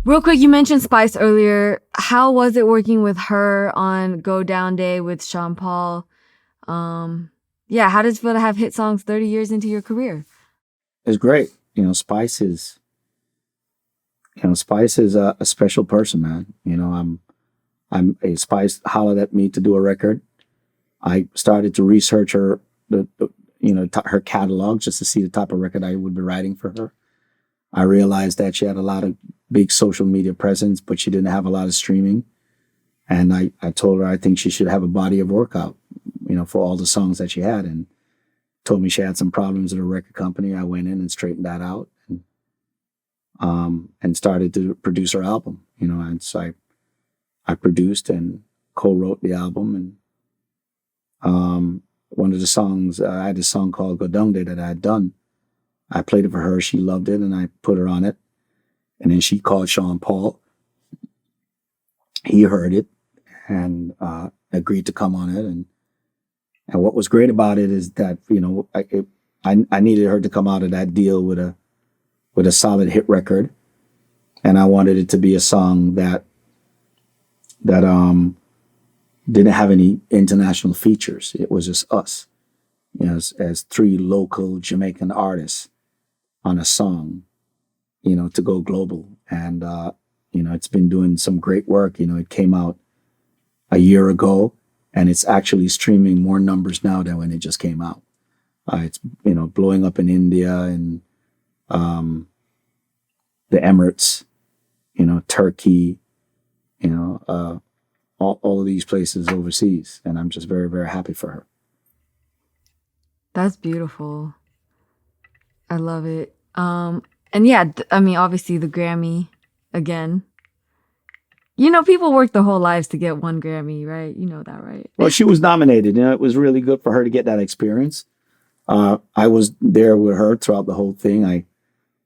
Real quick, you mentioned Spice earlier. How was it working with her on Go Down Deh with Sean Paul? Yeah, how does it feel to have hit songs 30 years into your career? It's great. Spice is a special person, man. Spice hollered at me to do a record. I started to research her, her catalog just to see the type of record I would be writing for her. I realized that she had a lot of big social media presence, but she didn't have a lot of streaming. And I told her I think she should have a body of work out, for all the songs that she had. And told me she had some problems with her record company. I went in and straightened that out and started to produce her album, and so I produced and co-wrote the album. And one of the songs, I had a song called Go Down Deh that I had done. I played it for her. She loved it, and I put her on it. And then she called Sean Paul. He heard it and agreed to come on it. And what was great about it is that I needed her to come out of that deal with a solid hit record, and I wanted it to be a song that didn't have any international features. It was just us, as three local Jamaican artists on a song, to go global. And it's been doing some great work. It came out a year ago, and it's actually streaming more numbers now than when it just came out. It's blowing up in India and the Emirates, Turkey, all of these places overseas, and I'm just very, very happy for her. That's beautiful. I love it. And yeah, obviously the Grammy again. People work their whole lives to get one Grammy, right? You know that, right? Well, she was nominated. It was really good for her to get that experience. I was there with her throughout the whole thing. I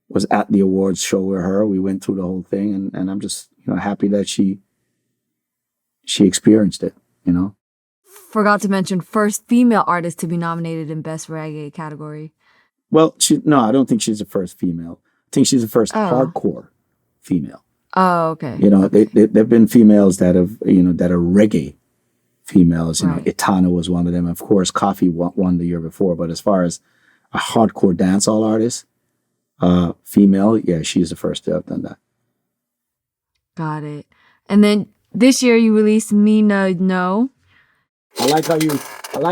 was at the awards show with her. We went through the whole thing, and I'm just happy that she experienced it. Forgot to mention first female artist to be nominated in Best Reggae category. Well, I don't think she's the first female. I think she's the first hardcore female. Oh, okay. There've been females that have, that are reggae females. Right. Itana was one of them. Of course, Coffee won the year before. But as far as a hardcore dancehall artist, female, yeah, she's the first to have done that. Got it. And then this year you released Nuh Know. I like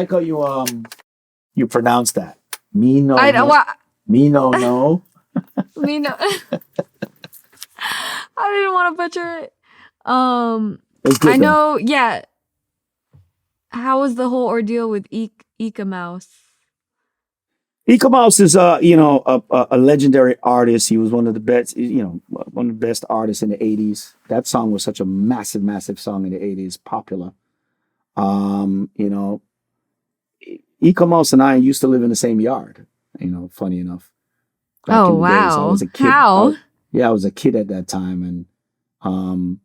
how you pronounce that. Me no. I know what. Me no no. Me no. I didn't want to butcher it. I know. Yeah. How was the whole ordeal with Ika Mouse? Ika Mouse is a legendary artist. He was one of the best, one of the best artists in the 80s. That song was such a massive, massive song in the 80s, popular. Ika Mouse and I used to live in the same yard, funny enough. Oh, wow. I was a kid. How? I was a kid at that time. And,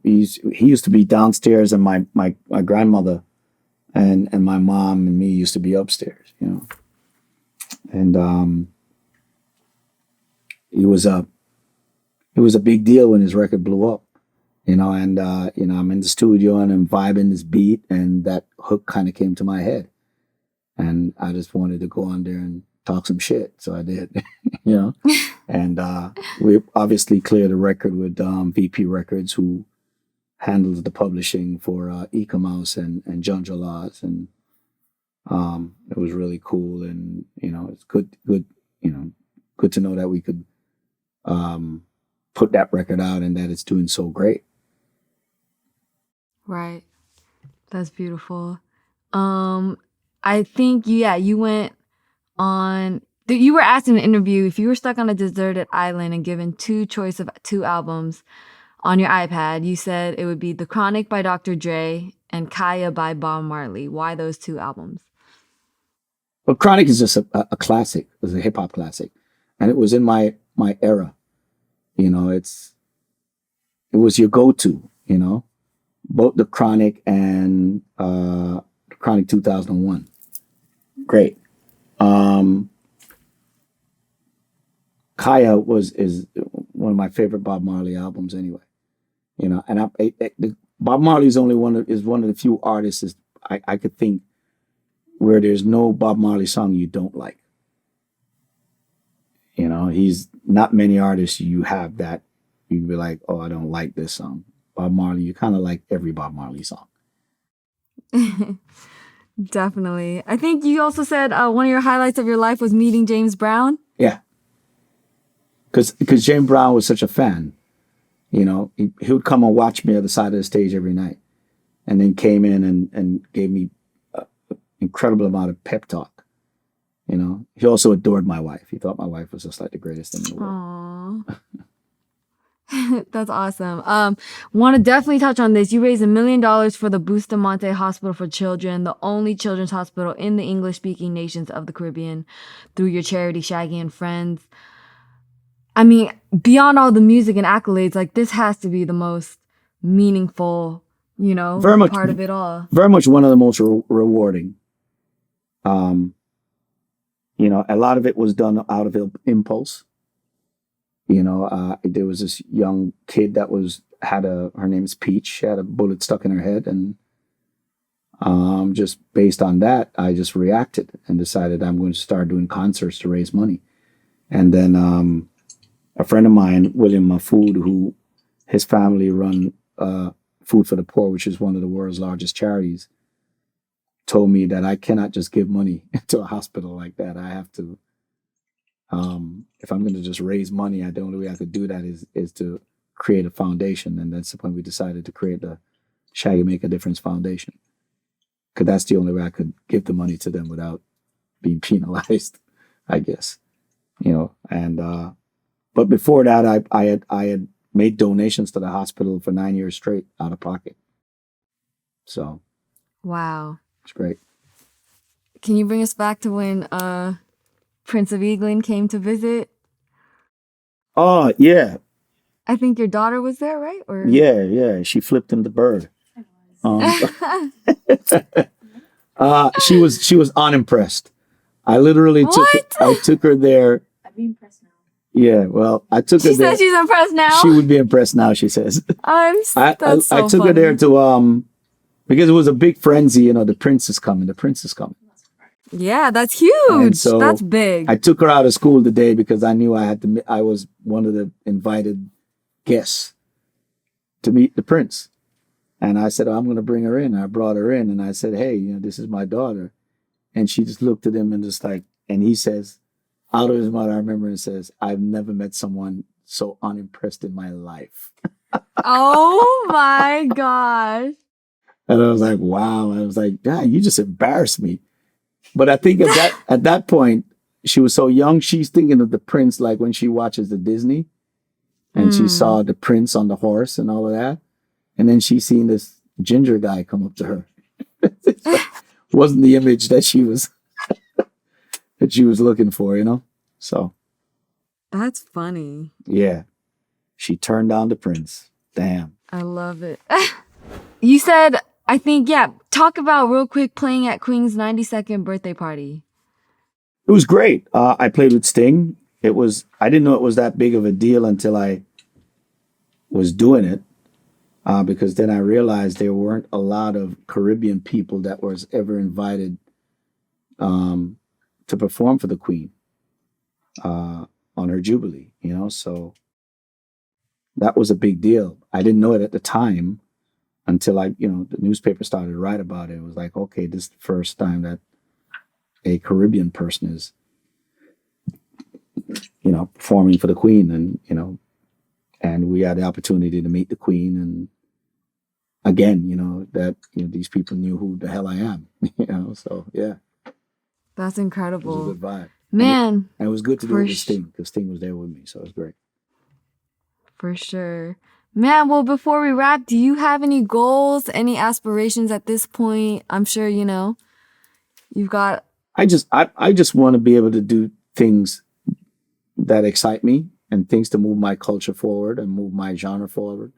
he used to be downstairs, and my grandmother and my mom and me used to be upstairs, And it was a big deal when his record blew up. And I'm in the studio and I'm vibing this beat, and that hook kind of came to my head. And I just wanted to go on there and talk some shit. So I did, And we obviously cleared the record with VP Records, who handles the publishing for Ika Mouse and John Laws. And it was really cool. And, it's good, good to know that we could put that record out and that it's doing so great. Right. That's beautiful. I think, you went on, you were asked in an interview if you were stuck on a deserted island and given choice of two albums on your iPad, you said it would be The Chronic by Dr. Dre and Kaya by Bob Marley. Why those two albums? Well, Chronic is just a classic. It was a hip hop classic. And it was in my era. It was your go-to, both The Chronic and The Chronic 2001. Great. Kaya is one one of my favorite Bob Marley albums anyway. You know, and Bob Marley is one of the few artists I could think where there's no Bob Marley song you don't like. You know, he's not many artists you have that you'd be like, oh, I don't like this song. Bob Marley, you kind of like every Bob Marley song. Definitely. I think you also said one of your highlights of your life was meeting James Brown. Yeah. Because James Brown was such a fan. You know, he would come and watch me at the side of the stage every night, and then came in and gave me an incredible amount of pep talk. You know, he also adored my wife. He thought my wife was just like the greatest thing in the world. Aww. That's awesome. Want to definitely touch on this. You raised $1 million for the Bustamante Hospital for Children, the only children's hospital in the English-speaking nations of the Caribbean, through your charity, Shaggy and Friends. I mean, beyond all the music and accolades, like this has to be the most meaningful, you know, part of it all. Very much one of the most rewarding. You know, a lot of it was done out of impulse. You know, there was this young kid that her name is Peach. She had a bullet stuck in her head, and just based on that, I just reacted and decided I'm going to start doing concerts to raise money. And then a friend of mine, William Mafood, who his family run Food for the Poor, which is one of the world's largest charities, told me that I cannot just give money to a hospital like that. I have to, if I'm going to just raise money, the only way I could do that is to create a foundation. And that's when we decided to create the Shaggy Make a Difference Foundation. Because that's the only way I could give the money to them without being penalized, I guess. You know, and but before that, I had made donations to the hospital for 9 years straight out of pocket. So, wow, it's great. Can you bring us back to when Prince of England came to visit? Oh yeah, I think your daughter was there, right? Or yeah, she flipped him the bird. She was unimpressed. I literally took her there. I'd be impressed now. Yeah, well, I took her there. She said she's impressed now. She would be impressed now, she says. I took her there to because it was a big frenzy, you know, the prince is coming. Yeah, that's huge. So that's big. I took her out of school today because I knew I was one of the invited guests to meet the prince. And I said, I'm going to bring her in. I brought her in and I said, hey, you know, this is my daughter. And she just looked at him and just like, and he says, out of his mouth, I remember, and says, I've never met someone so unimpressed in my life. Oh my gosh. And I was like, wow. I was like, God, you just embarrassed me. But I think at that point, she was so young, she's thinking of the prince like when she watches the Disney and she saw the prince on the horse and all of that. And then she seen this ginger guy come up to her. Wasn't the image that she was looking for, you know? So that's funny. Yeah. She turned down the prince. Damn. I love it. You said, I think, yeah, talk about real quick playing at Queen's 92nd birthday party. It was great. I played with Sting. I didn't know it was that big of a deal until I was doing it. Because then I realized there weren't a lot of Caribbean people that was ever invited to perform for the Queen on her Jubilee, you know? So that was a big deal. I didn't know it at the time until the newspaper started to write about it. It was like, okay, this is the first time that a Caribbean person is, you know, performing for the Queen, and, you know, and we had the opportunity to meet the Queen, and again, you know, that, you know, these people knew who the hell I am, you know, so yeah. That's incredible. It was a good vibe. Man. And it was good to do it with Sting, because Sting was there with me, so it was great. For sure. Man, well, before we wrap, do you have any goals, any aspirations at this point? I'm sure, you know, you've got... I just want to be able to do things that excite me and things to move my culture forward and move my genre forward.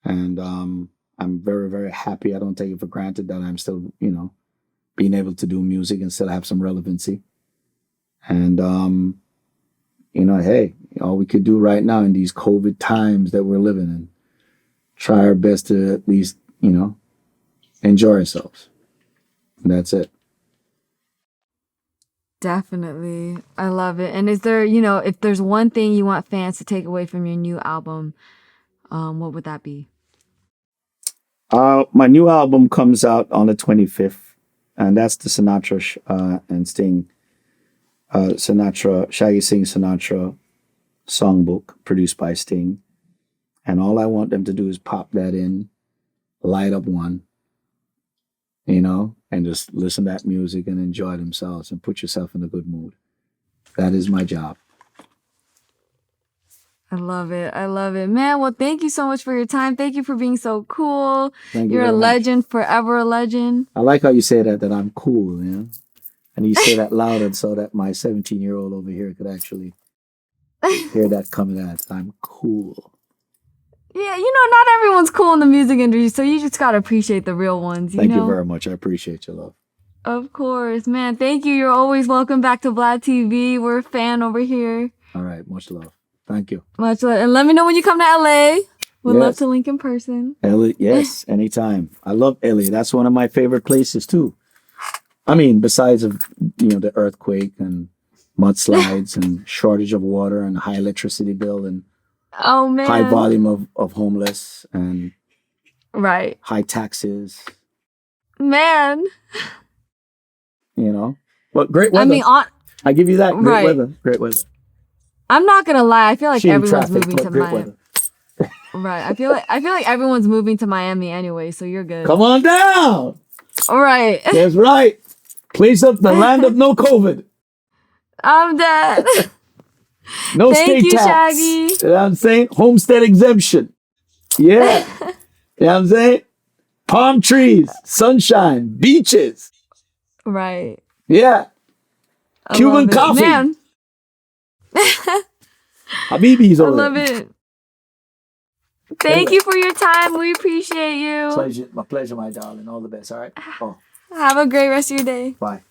And I'm very, very happy. I don't take it for granted that I'm still, you know, being able to do music and still have some relevancy. And, you know, hey, all we could do right now in these COVID times that we're living in, try our best to at least, enjoy ourselves. And that's it. Definitely. I love it. And is there, if there's one thing you want fans to take away from your new album, what would that be? My new album comes out on the 25th, and that's the Sinatra and Sting, Shaggy Sings Sinatra songbook produced by Sting. And all I want them to do is pop that in, light up one, and just listen to that music and enjoy themselves and put yourself in a good mood. That is my job. I love it. I love it. Man, well, thank you so much for your time. Thank you for being so cool. Thank you You're a very much. legend, forever a legend. I like how you say that I'm cool, And you say that louder so that my 17-year-old over here could actually hear that coming out. I'm cool. Yeah, not everyone's cool in the music industry, so you just gotta appreciate the real ones. Thank you very much. I appreciate your love. Of course, man. Thank you. You're always welcome back to Vlad TV. We're a fan over here. All right, much love. Thank you. Much love. And let me know when you come to LA. We'd love to link in person. LA, yes, anytime. I love LA. That's one of my favorite places too. I mean, besides the earthquake and mudslides and shortage of water and high electricity bill and oh man, high volume of homeless and right, high taxes. Man, but great weather. I mean, I give you that. Great weather. I'm not gonna lie. I feel like everyone's moving to Miami. Weather. Right. I feel like everyone's moving to Miami anyway, so you're good. Come on down. All right. That's right. Place of the land of no COVID. I'm dead. No Thank state you, tax. Shaggy. You know what I'm saying? Homestead exemption. Yeah. You know what I'm saying? Palm trees, sunshine, beaches. Right. Yeah. Cuban coffee. Man. Habibi's over I love it. Thank you for your time. We appreciate you. My pleasure, my darling. All the best. All right. Have a great rest of your day. Bye.